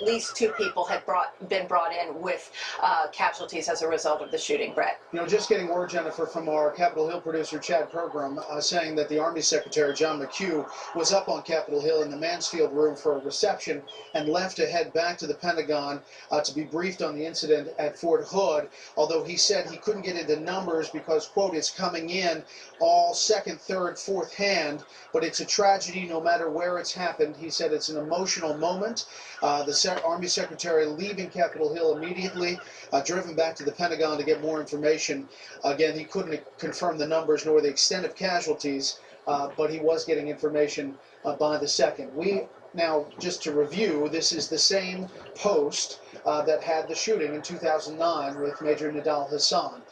at least 2 people had been brought in with casualties as a result of the shooting, Brett. You know, just getting word, Jennifer, from our Capitol Hill producer, Chad Program, saying that the Army Secretary, John McHugh, was up on Capitol Hill in the Mansfield room for a reception and left to head back to the Pentagon to be briefed on the incident at Fort Hood, although he said he couldn't get into numbers because, quote, it's coming in all second, third, fourth hand, but it's a tragedy no matter where it's happened. He said it's an emotional moment. The Army Secretary leaving Capitol Hill immediately, driven back to the Pentagon to get more information. Again, he couldn't confirm the numbers nor the extent of casualties, but he was getting information by the second. Now, just to review, this is the same post that had the shooting in 2009 with Major Nadal Hassan.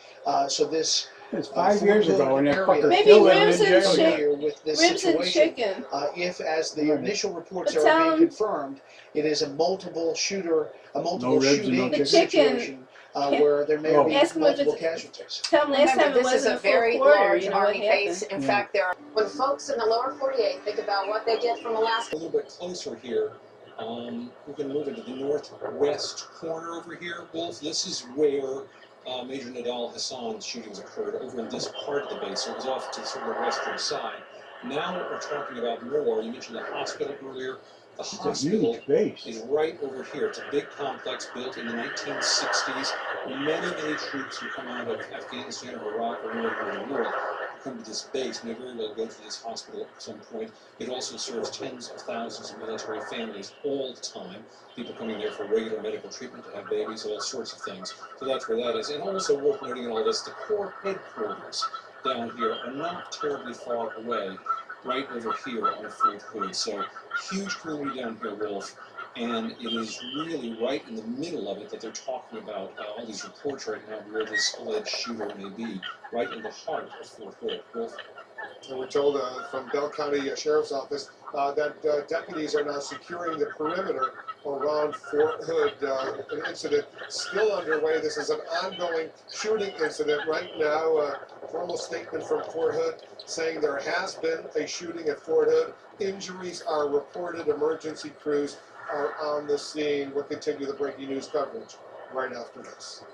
So this it's 5 years ago, and maybe ribs and chicken. If, as the initial reports are being confirmed, it is a multiple shooting situation where there may be multiple casualties. Tell them last time this is a very large Army base. In fact, there are. When folks in the lower 48 think about what they get from Alaska. A little bit closer here, we can move into the northwest corner over here, Wolf. This is where Major Nadal Hassan's shootings occurred, over in this part of the base. So it was off to sort of the western side. Now what we're talking about more, you mentioned the hospital earlier. The hospital is right over here. It's a big complex built in the 1960s. Many troops who come out of Afghanistan or Iraq or anywhere in the world come to this base, may very well go to this hospital at some point. It also serves tens of thousands of military families all the time. People coming there for regular medical treatment, to have babies, all sorts of things. So that's where that is. And also worth noting in all this, the Corps headquarters down here are not terribly far away, right over here on Fort Hood. So huge community down here, Wolf. And it is really right in the middle of it that they're talking about all these reports right now where this alleged shooter may be, right in the heart of Fort Hood. Wolf? And we're told from Bell County Sheriff's Office that deputies are now securing the perimeter around Fort Hood. An incident still underway. This is an ongoing shooting incident right now. Formal statement from Fort Hood saying there has been a shooting at Fort Hood. Injuries are reported. Emergency crews are on the scene. We'll continue the breaking news coverage right after this.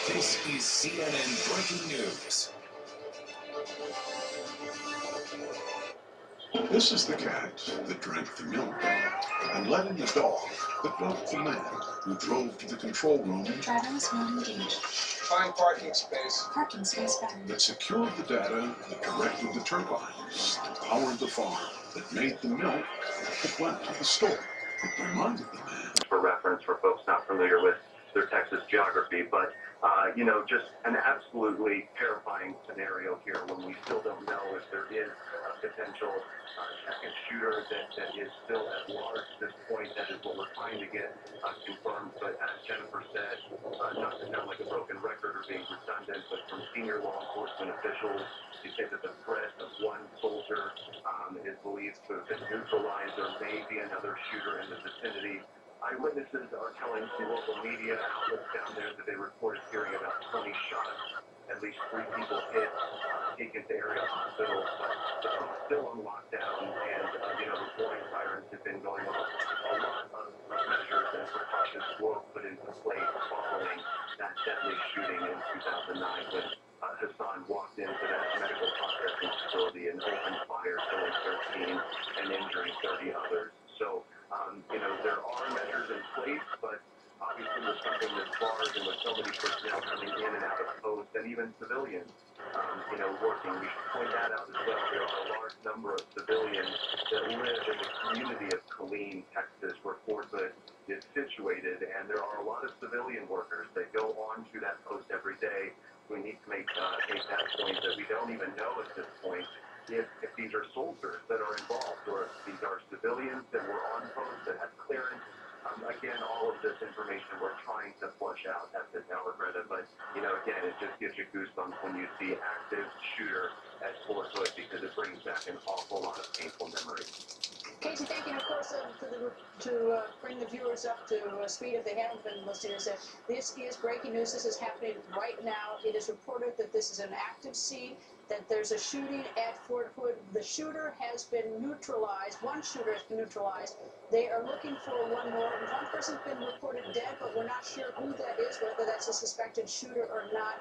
This is CNN Breaking News. This is the cat that drank the milk and led in the dog that broke the man who drove to the control room. Driver was not engaged. Find parking space. Parking space found. That secured the data that directed the turbines that powered the farm, that made the milk that went to the store, that reminded the man. For reference, for folks not familiar with their Texas geography, but you know, just an absolutely terrifying scenario here when we still don't know if there is a potential second shooter that is still at large at this point. That is what we're trying to get confirmed. But as Jennifer said, not to sound like a broken record or being redundant, but from senior law enforcement officials, they say that the threat of one soldier is believed to have been neutralized. There may be another shooter in the vicinity. Eyewitnesses are telling some local media outlets down there that they reported hearing about 20 shots, at least 3 people hit, taken to area hospitals, but the city's still on lockdown, and you know, the warning sirens have been going off. A lot of measures and precautions were put into place following that deadly shooting in 2009 when Hassan walked into that medical processing facility and opened fire, killing 13 and injuring 30 others. So you know, there are measures in place, but obviously with something this large and with so many personnel coming in and out of posts, and even civilians, you know, working. We should point that out as well. There are a large number of civilians that live in the community of Killeen, Texas, where Fort Hood is situated, and there are a lot of civilian workers that go on to that post every day. We need to make that point that we don't even know at this point if these are soldiers that are involved, or if these are civilians that were on post that had clearance. Again, all of this information we're trying to flush out at this hour, Greta, but, you know, again, it just gives you goosebumps when you see active shooter at Fort Hood, because it brings back an awful lot of painful memories. Casey, thank you. Of course, to bring the viewers up to speed if they haven't been listening, this is breaking news. This is happening right now. It is reported that this is an active scene, that there's a shooting at Fort Hood. The shooter has been neutralized. One shooter has been neutralized. They are looking for one more. One person's been reported dead, but we're not sure who that is, whether that's a suspected shooter or not.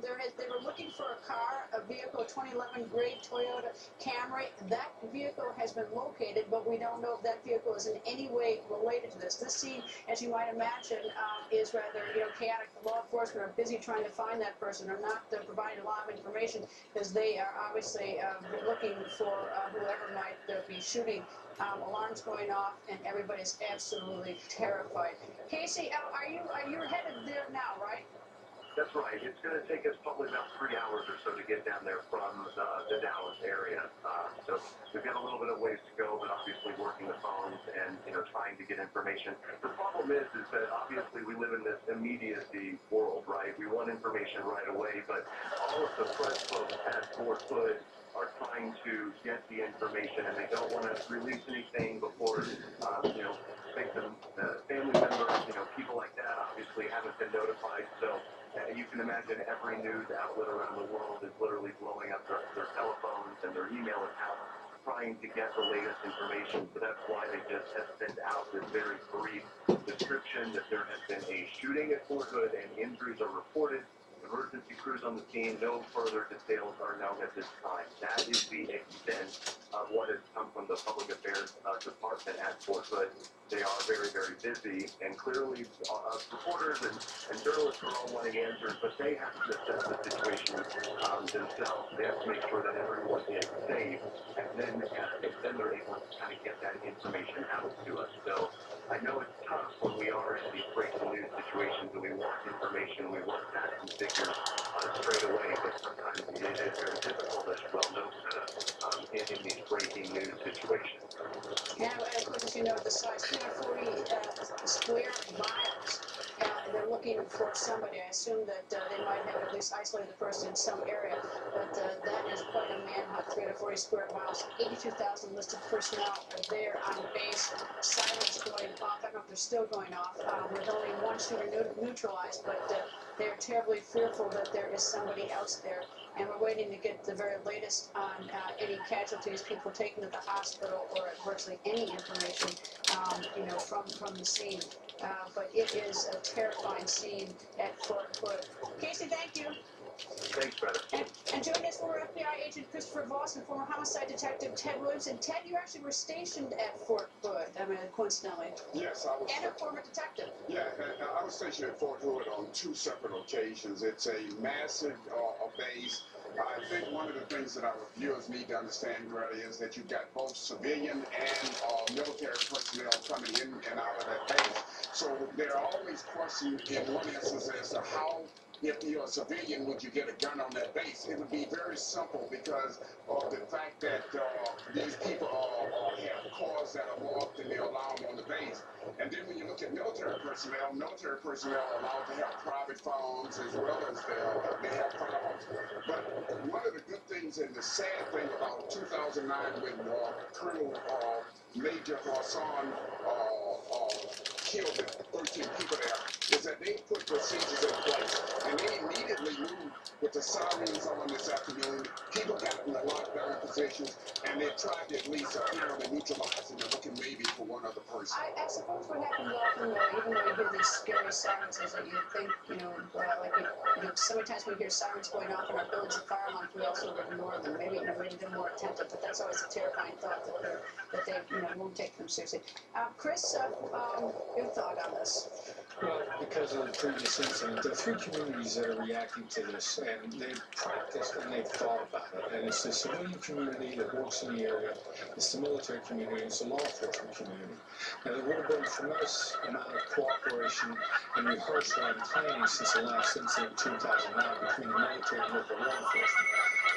They were looking for a car, a vehicle, a 2011 gray Toyota Camry. That vehicle has been located, but we don't know if that vehicle is in any way related to this. This scene, as you might imagine, is rather chaotic. The law enforcement are busy trying to find that person. They're not providing a lot of information because they are obviously looking for whoever might be shooting. Alarms going off, and everybody's absolutely terrified. Casey, you're headed there now, right? That's right. It's going to take us probably about 3 hours or so to get down there from the Dallas area. So we've got a little bit of ways to go, but obviously working the phones and trying to get information. The problem is that obviously we live in this immediacy world, right? We want information right away, but all of the press folks at Fort Hood are trying to get the information, and they don't want to release anything before victims, family members, people like that obviously haven't been notified. So you can imagine every news outlet around the world is literally blowing up their telephones and their email accounts trying to get the latest information. So that's why they just have sent out this very brief description that there has been a shooting at Fort Hood and injuries are reported. Emergency crews on the scene. No further details are known at this time. That is the extent of what has come from the Public Affairs Department at Fort Hood. They are very, very busy, and clearly reporters and journalists are all wanting answers, but they have to assess the situation themselves. They have to make sure that everyone is safe, and then they're able to kind of get that information out to us. So I know it's tough when we are in these breaking news situations and we want information, we want facts and figures straight away, but sometimes it is very difficult, as you well know, in these breaking news situations. And of course, as you know, the size 240 square miles. They're looking for somebody. I assume that they might have at least isolated the person in some area, but that is quite a manhunt. 340 square miles, 82,000 listed personnel are there on base. Sirens going off. I don't know if they're still going off. With only one shooter neutralized, but they're terribly fearful that there is somebody else there. And we're waiting to get the very latest on any casualties, people taken to the hospital, or virtually any information, from the scene. But it is a terrifying scene at Fort Hood. Casey, thank you. Thanks, brother. And joining us, former FBI agent Christopher Voss and former homicide detective Ted Williamson. Ted, you actually were stationed at Fort Hood, coincidentally. Yes, I was. And a former detective. Yeah, I was stationed at Fort Hood on 2 separate occasions. It's a massive base. I think one of the things that our viewers need to understand, Greta, is that you've got both civilian and military personnel coming in and out of that base. So there are always questions in one instance as to how, if you're a civilian, would you get a gun on that base? It would be very simple because of the fact that these people have cars that are marked and they're allowed on the base. And then when you look at military personnel are allowed to have private phones as well as they have firearms. But one of the good things and the sad thing about 2009 when Colonel Major Hassan killed the 13 people there is that they put procedures in place and they immediately moved with the sirens on this afternoon. People got in the lockdown positions and they tried to at least apparently neutralize and they're looking maybe for one other person. I suppose what happens often, though, even though you hear these scary sirens, is that you think, so many times we hear sirens going off in our village of fire alarms, we also ignore them. Maybe they're more attentive, but that's always a terrifying thought that they won't take them seriously. Chris, your thought on this? Well, because of the previous incident, there are 3 communities that are reacting to this, and they've practiced and they've thought about it. And it's the civilian community that works in the area, it's the military community, it's the law enforcement community. Now, there would have been a tremendous amount of cooperation and rehearsal and planning since the last incident in 2009 between the military and local law enforcement.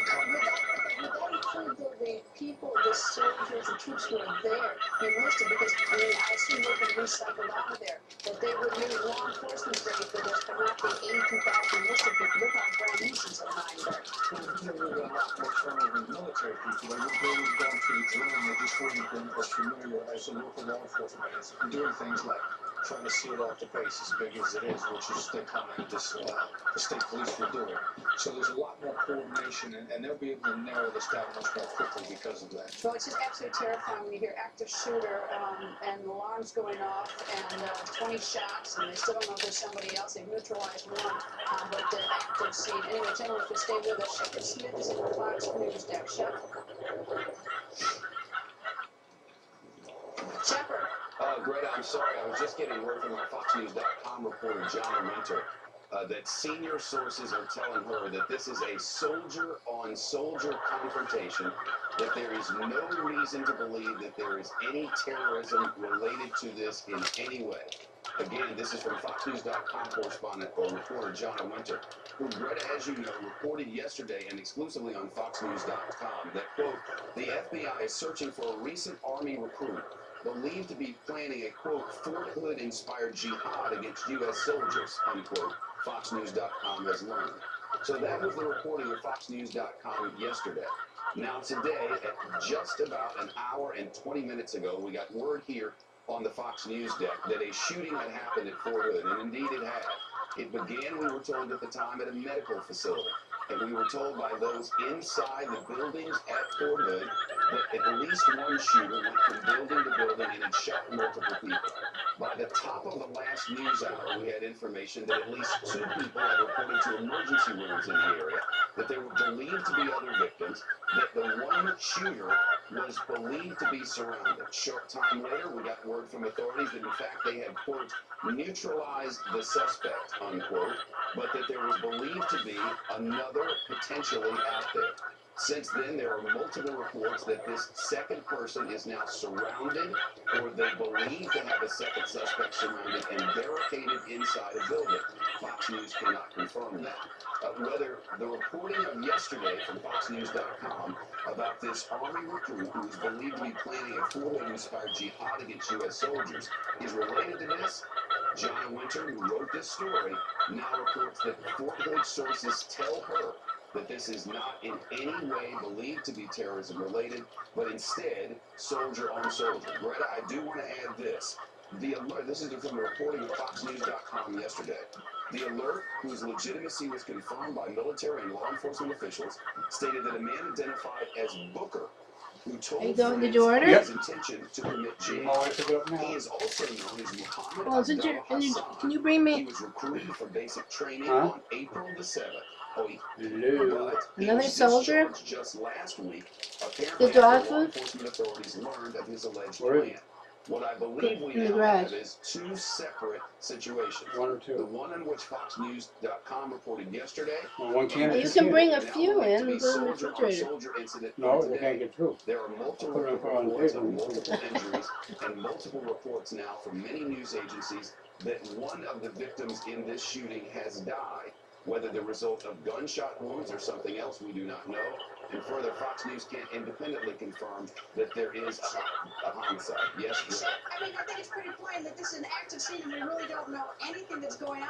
Would that include the people, the soldiers, the troops who are there enlisted? Because, I assume they've been recycled out of there. That they would need law enforcement ready for this, but not the 82,000 enlisted people. Look how brand new since '09 there. There would have been a lot more turnover in military people. They would have gone through the drill and they just wouldn't have been as familiar as the local law enforcement is in doing things like trying to seal off the base as big as it is, which is the kind of the state police were doing. So there's a lot more coordination, and they'll be able to narrow this down much more quickly because of that. So it's just absolutely terrifying when you hear active shooter and alarms going off and 20 shots, and they still don't know if there's somebody else. They've neutralized one, but the active scene. Anyway, gentlemen, if you stay with us, Shepard Smith is in the Fox News deck. Shepard. Shepard. Greta, I'm sorry. I was just getting word from our FoxNews.com reporter, John Winter, that senior sources are telling her that this is a soldier-on-soldier confrontation, that there is no reason to believe that there is any terrorism related to this in any way. Again, this is from FoxNews.com correspondent or reporter John Winter, who, Greta, as you know, reported yesterday and exclusively on FoxNews.com that, quote, the FBI is searching for a recent Army recruit believed to be planning a, quote, Fort Hood-inspired jihad against U.S. soldiers, unquote, FoxNews.com has learned. So that was the reporting of FoxNews.com yesterday. Now today, at just about an hour and 20 minutes ago, we got word here on the Fox News deck that a shooting had happened at Fort Hood, and indeed it had. It began, we were told at the time, at a medical facility. And we were told by those inside the buildings at Fort Hood that at least one shooter went from building to building and had shot multiple people. By the top of the last news hour, we had information that at least 2 people had reported to emergency rooms in the area, that there were believed to be other victims, that the one shooter was believed to be surrounded. Short time later, we got word from authorities that in fact they had, quote, neutralized the suspect, unquote, but that there was believed to be another potentially out there. Since then, there are multiple reports that this second person is now surrounded, or they believe to have a second suspect surrounded and barricaded inside a building. Fox News cannot confirm that. Whether the reporting of yesterday from FoxNews.com about this Army recruit who is believed to be planning a Fort Hood-inspired jihad against U.S. soldiers is related to this, John Winter, who wrote this story, now reports that Fort Hood sources tell her that this is not in any way believed to be terrorism related, but instead soldier on soldier. Greta, I do want to add this. The alert, this is from the reporting of FoxNews.com yesterday. The alert, whose legitimacy was confirmed by military and law enforcement officials, stated that a man identified as Booker, who told Did you order? his intention to commit jihad. He is also known as Muhammad Abdullah Hassan. Can you bring He me was recruited for basic training on April the 7th. But he another was soldier? discharged just last week, apparently The dog after law food? enforcement authorities learned of his alleged plan. What I believe we In the now garage. have is 2 separate situations. One or two. The one in which FoxNews.com reported yesterday. Well, one can You can bring a few in and put in the refrigerator. No, they can't get through. There are multiple Put it on reports table. of multiple injuries and multiple reports now from many news agencies that one of the victims in this shooting has died. Whether the result of gunshot wounds or something else, we do not know. And further, Fox News can't independently confirm that there is a homicide. Yes, I mean, I think it's pretty plain that this is an active scene and we really don't know anything that's going on.